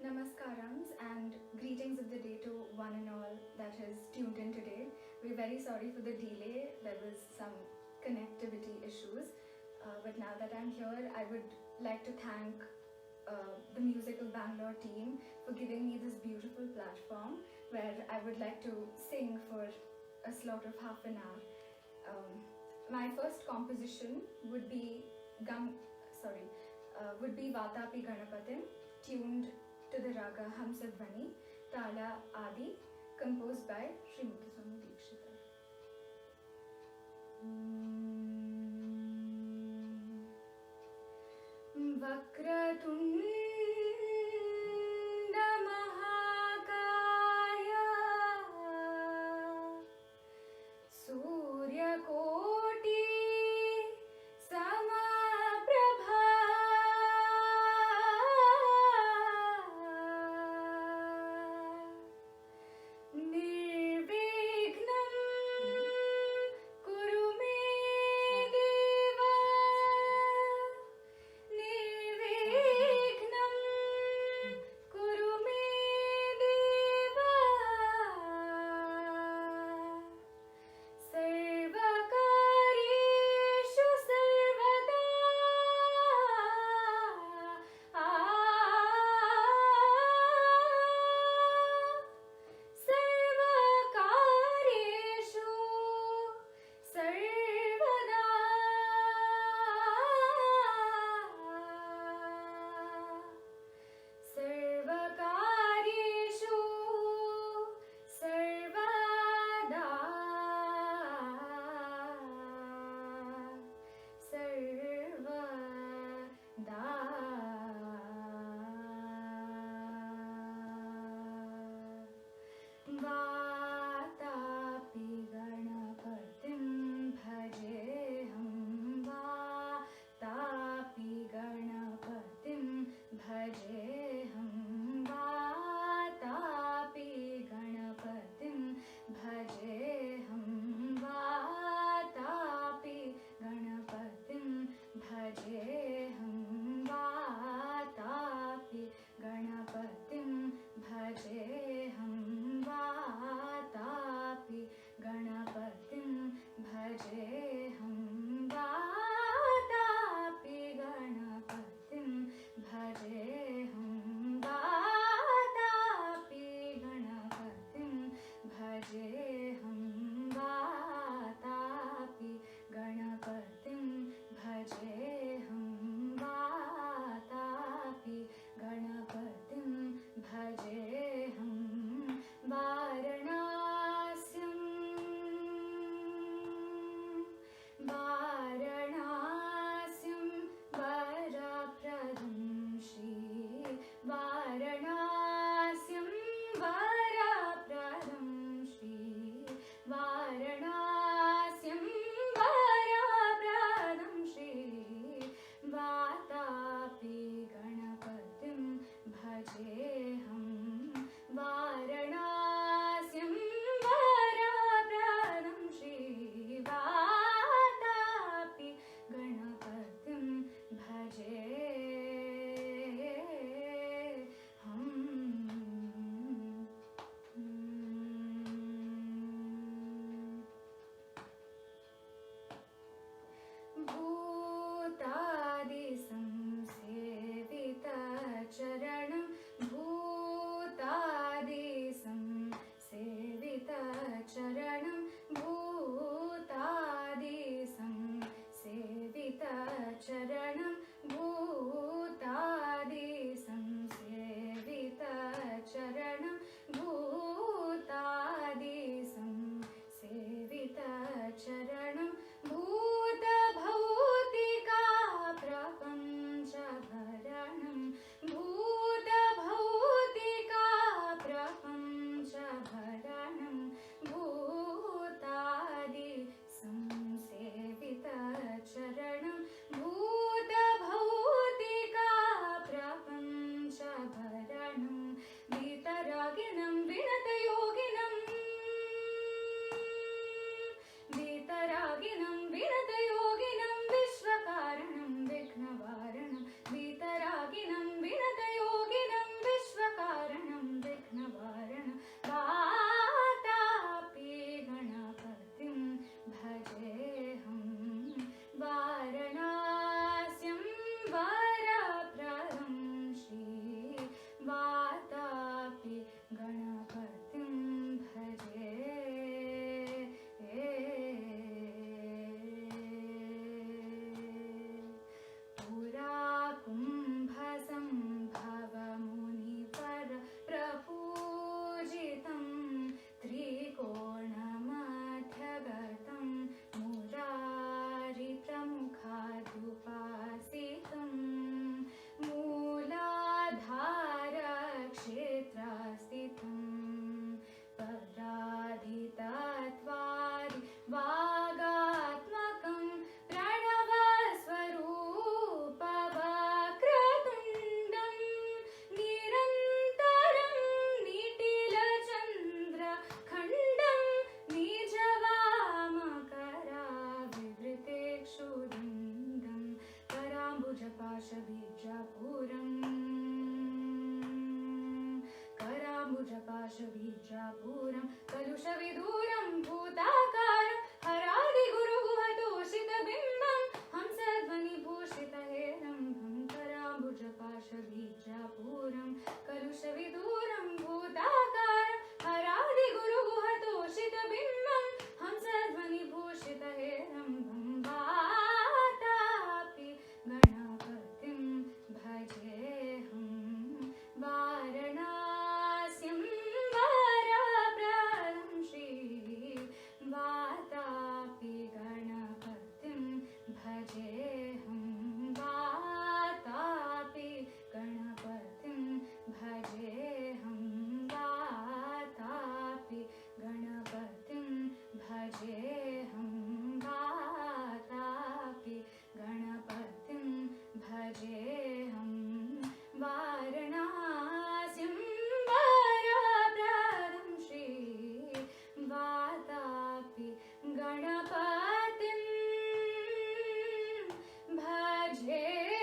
Namaskarams and greetings of the day to one and all that has tuned in today. We're very sorry for the delay. There was some connectivity issues. But now that I'm here, I would like to thank the Musical Bangalore team for giving me this beautiful platform where I would like to sing for a slot of half an hour. My first composition would be would be Vatapi Ganapatin, tuned to the raga Hamsadvani, Tala Adi, composed by Sri Muthuswami Dikshita. Vakratunda Mahakaya Surya Koti Samaprabha Nirvignam Kuru me Deva Nirvignam बीजापुरं कलुषविदूरं भूताकारं हरादिगुरुगुहतोषितबिम्बं हंसध्वनिभूषितहेरम्भं कराम्बुजपाशबीजापुरं कलुषविदूरं भूताकारं हरादिगुरुगुहतोषितबिम्बं हंसध्वनिभूषितहेरम्भं Vatapi गणपतिं भजेऽहं वारणास्यं वरप्रदं Shri Vatapi गणपतिं भजेऽहं Vatapi गणपतिं भजेऽहं Vatapi गणपतिं भजेऽहं Vatapi गणपतिं भजेऽहं वारणास्यं वरप्रदं Shri Vatapi गणपतिं भजेऽहम्.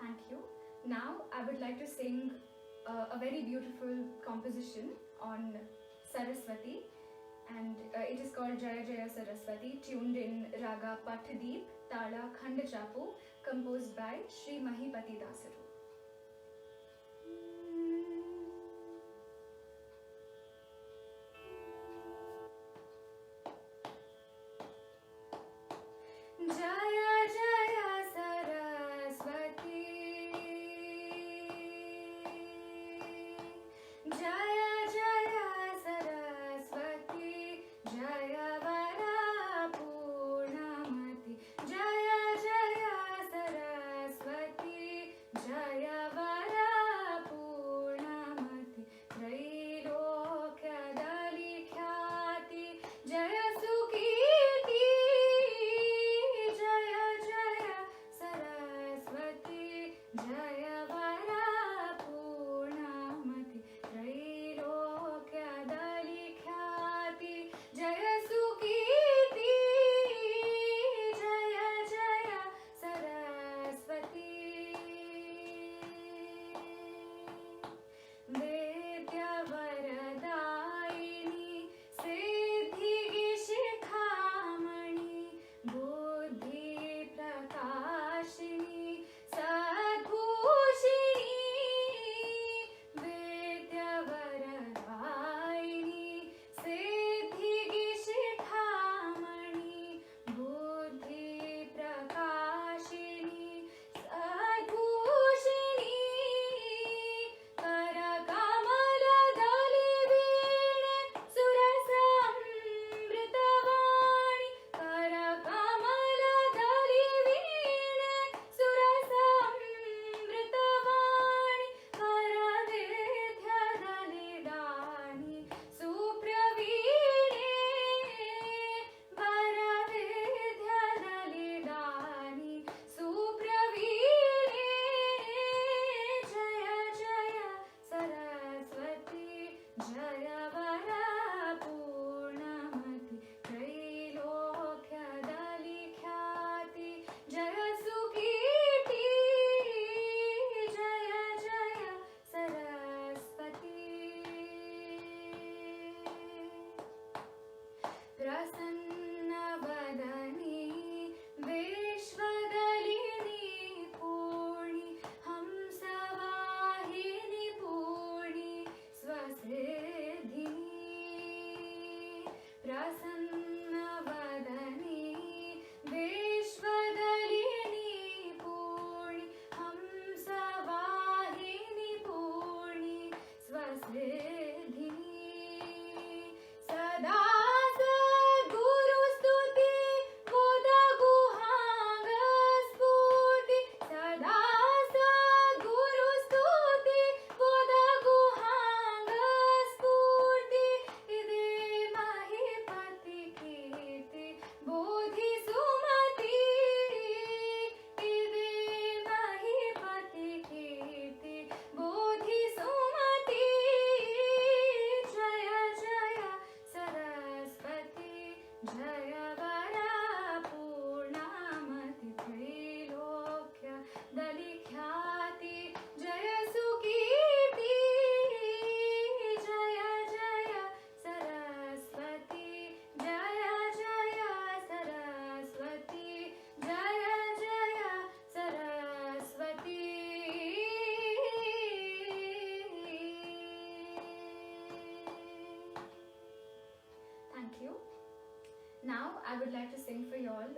Thank you. Now I would like to sing a very beautiful composition on Saraswati, and it is called Jaya Jaya Saraswati, tuned in Raga Pathadeep, Tala Khandachapu, composed by Sri Mahipati Dasaru. Jaya Jaya Saraswati, Jaya Jaya Saraswati, Jaya Vara Purnamati, Jaya Jaya Saraswati, Jaya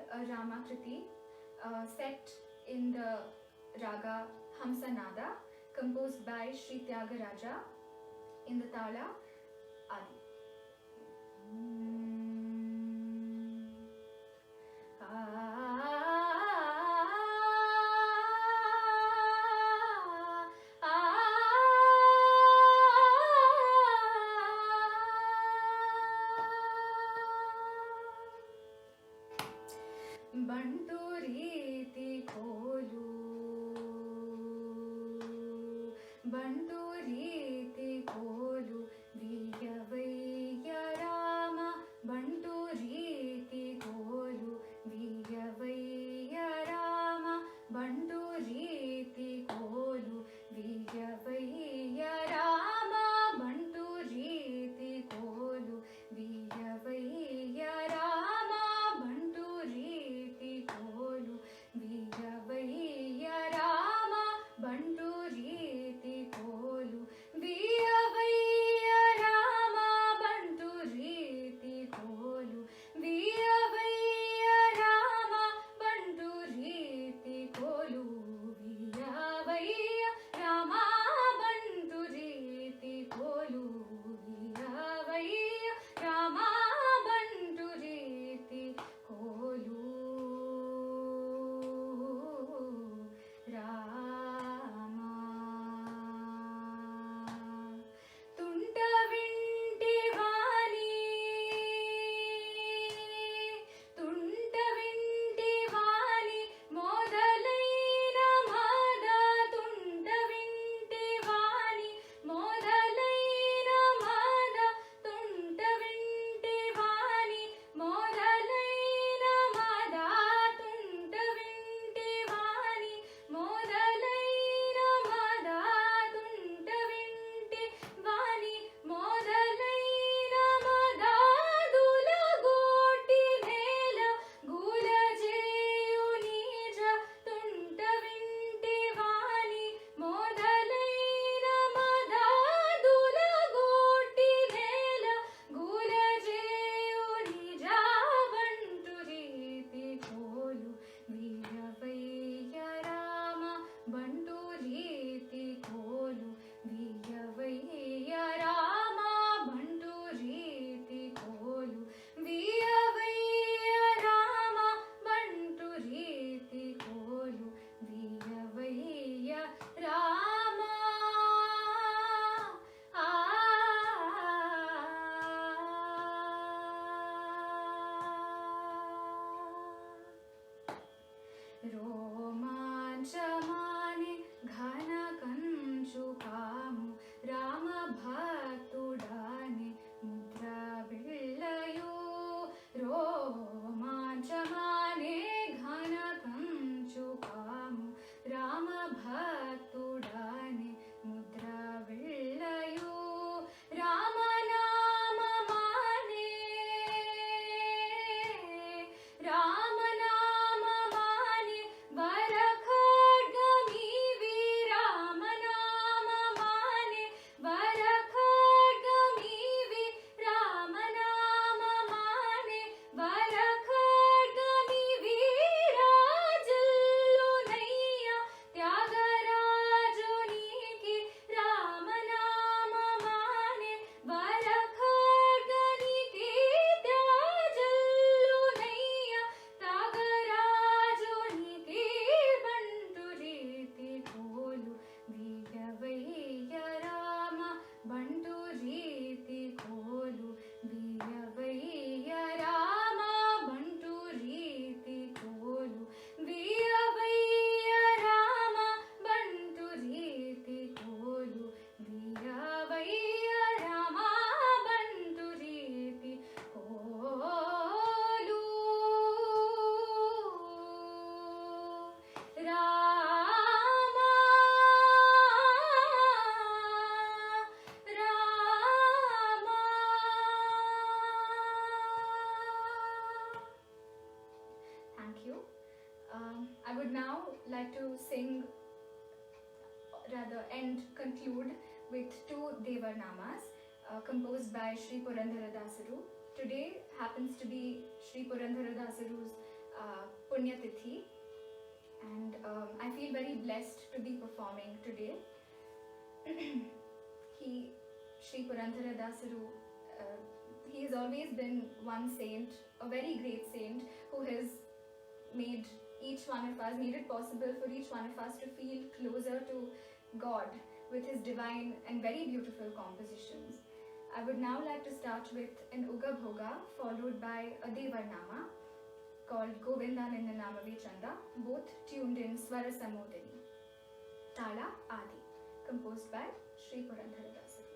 a Ramakriti set in the raga Hamsanada, composed by Sri Tyagaraja in the Tala Adi. ಬಂಟು ರೀತಿ ಕೋಲು ಬಂಟು ರೀತಿ ಕೋಲು ವೀಯವಯ್ಯ ರಾಮ ಬಂಟು ರೀತಿ ಕೋಲು ವೀಯವಯ್ಯ ರಾಮ ಬಂಟು ರೀತಿ ಕೋಲು ವೀಯವಯ್ಯ ರಾಮ ಬಂಟು ರೀತಿ ಕೋಲು ವೀಯವಯ್ಯ ರಾಮ ಬಂಟು ರೀತಿ ಕೋಲು ವೀಯವಯ್ಯ ರಾಮ ಬಂಟು ರೀತಿ ಕೋಲು ವೀಯವಯ್ಯ ರಾಮ ಬಂಟು ರೀತಿ ಕೋಲು ವೀಯವಯ್ಯ ರಾಮ ಬಂಟು ರೀತಿ ಕೋಲು ವೀಯವಯ್ಯ ರಾಮ ಬಂಟು ರೀತಿ ಕೋಲು ವೀಯವಯ್ಯ ರಾಮ ಬಂಟು ರೀತಿ ಕೋಲು ರಾಮ ತುಂಟ ವಿಂಟಿ ವಾಣಿ ತುಂಟ ವಿಂಟಿ ವಾಣಿ ಮೊದಲೈನ ಮದ ತುಂಟ ವಿಂಟಿ ವಾಣಿ ಮೊದಲೈನ ಮದ ತುಂಟ ವಿಂಟಿ ವಾಣಿ ಮೊದಲೈನ ಮದ ತುಂಟ ವಿಂಟಿ ವಾಣಿ ಮೊದಲೈನ ಮದ ತುಂಟ ವಿಂಟಿ ವಾಣಿ ಮೊದಲೈನ ಮದ ದುಲಗೋಟಿ ನೇಲ ಗುಲಜೇಯು ನೀಜ ತುಂಟ ವಿಂಟಿ ವಾಣಿ ಮೊದಲೈನ ಮದ ದುಲಗೋಟಿ ನೇಲ ಗುಲಜೇಯು ನಿಜ ಬಂಟು ರೀತಿ ಕೋಲು ವೀಯವಯ್ಯ ರಾಮ ಬಂಟು ರೀತಿ ಕೋಲು ವೀಯವಯ್ಯ ರಾಮ ಬಂಟು ರೀತಿ ಕೋಲು ವೀಯವಯ್ಯ ರಾಮ ಬಂಟು ರೀತಿ ಕೋಲು ವೀಯವಯ್ಯ ರಾಮ రోమాంచమాని ఘన కంచు కాము రామ భక్తుడాని ముద్ర బిళ్ళయు రోమాంచమాని ఘన కంచు కాము రామ భక్తుడాని ముద్ర బిళ్ళయు రామనామమానే రామనామమానే వర ఖడ్గమీవి రామనామమానే వర ఖడ్గమీవి రామనామమానే వర ఖడ్గమీవి రాజల్లునయ్య త్యాగరాజునికి రామనామమానే వర ఖడ్గనికి త్యాజల్లునయ్య త్యాగరాజునికి ಬಂಟು ರೀತಿ ಕೋಲು ವೀಯವಯ್ಯ ರಾಮ ಬಂಟು ರೀತಿ ಕೋಲು ವೀಯವಯ್ಯ ರಾಮ ಬಂಟು ರೀತಿ ಕೋಲು ವೀಯವಯ್ಯ ರಾಮ ಬಂಟು ರೀತಿ ಕೋಲು ವೀಯವಯ್ಯ ರಾಮ ಬಂಟು ರೀತಿ ಕೋಲು Rama Rama Thank you. I would now like to sing, rather conclude with two Devarnamas composed by Sri Purandara Dasaru. Today happens to be Sri Purandara Dasaru's Punyatithi, and I feel very blessed to be performing today. Sri Purandara Dasaru, he has always been one saint, a very great saint, who has made it possible for each one of us to feel closer to God with his divine and very beautiful compositions. I would now like to start with an Uga Bhoga, followed by a Devarnama called Govinda Nindanamave Chanda, both tuned in Swara Samodini. Tala Adi, composed by Sri Purandara Dasaru.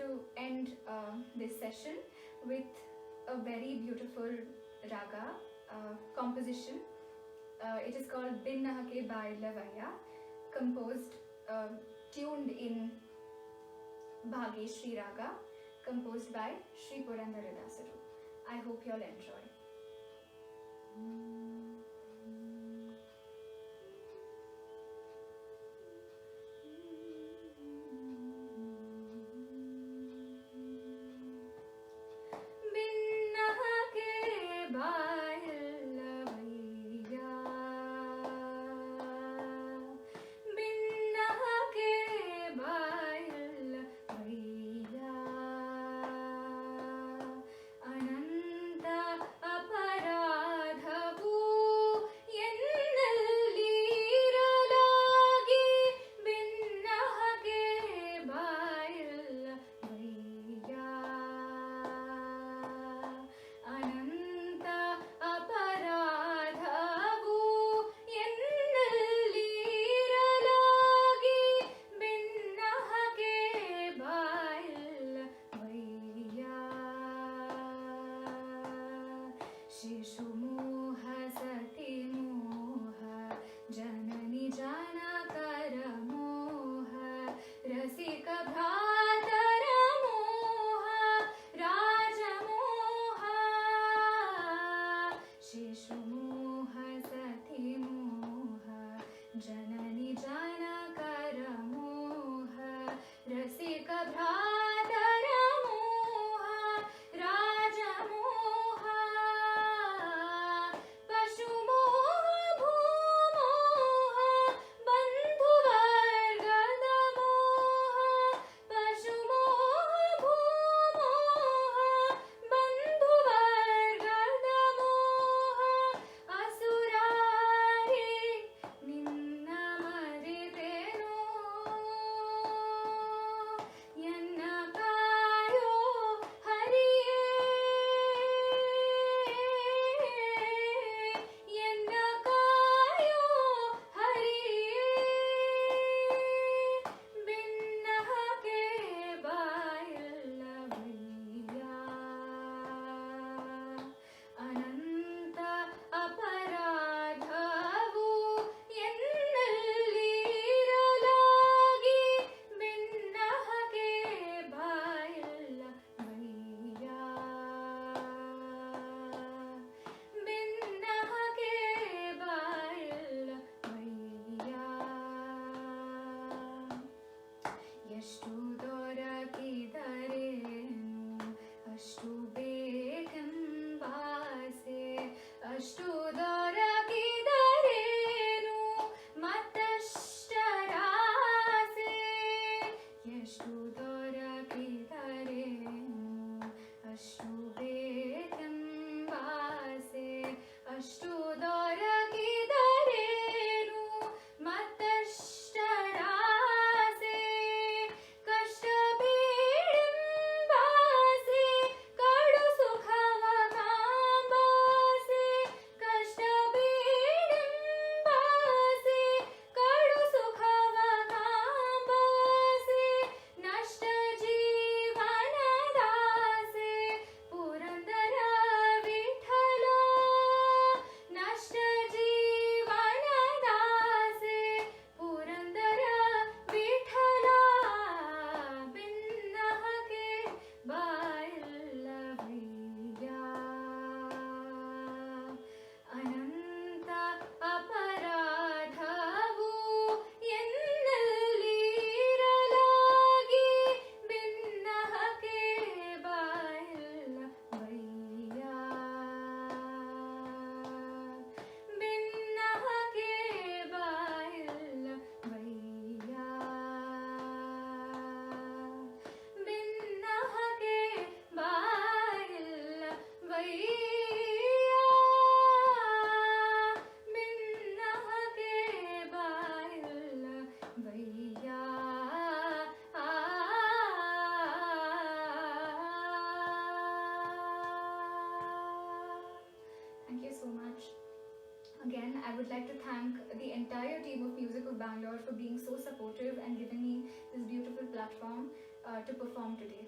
to end this session with a very beautiful raga composition. It is called Bin Nahake by Lavanya, composed, tuned in Bhageshri Raga, composed by Sri Purandaradasaru. I hope you all enjoy. शिशुमोह सतिमोह जननि जनकरमोह रसिक भ्रातरमोह राजमोह शिशुमोह सतिमोह जननि जनकरमोह रसिक भ्रातरमोह राजमोह ಎಷ್ಟು ದೊರಕಿದರೇನು ಅಷ್ಟು ಬೇಕೆಂಬಾಸೆ ಅಷ್ಟು ದೊರಕಿದರೇನು ಮತ್ತಷ್ಟರಾಸೆ ಎಷ್ಟು ದೊರಕಿದರೇನು ಅಷ್ಟು ಬೇಕೆಂಬಾಸೆ ಅಷ್ಟು ದೊರಕಿದರೇನು ಮತ್ತಷ್ಟರಾಸೆ Again, I would like to thank the entire team of Music of Bangalore for being so supportive and giving me this beautiful platform to perform today.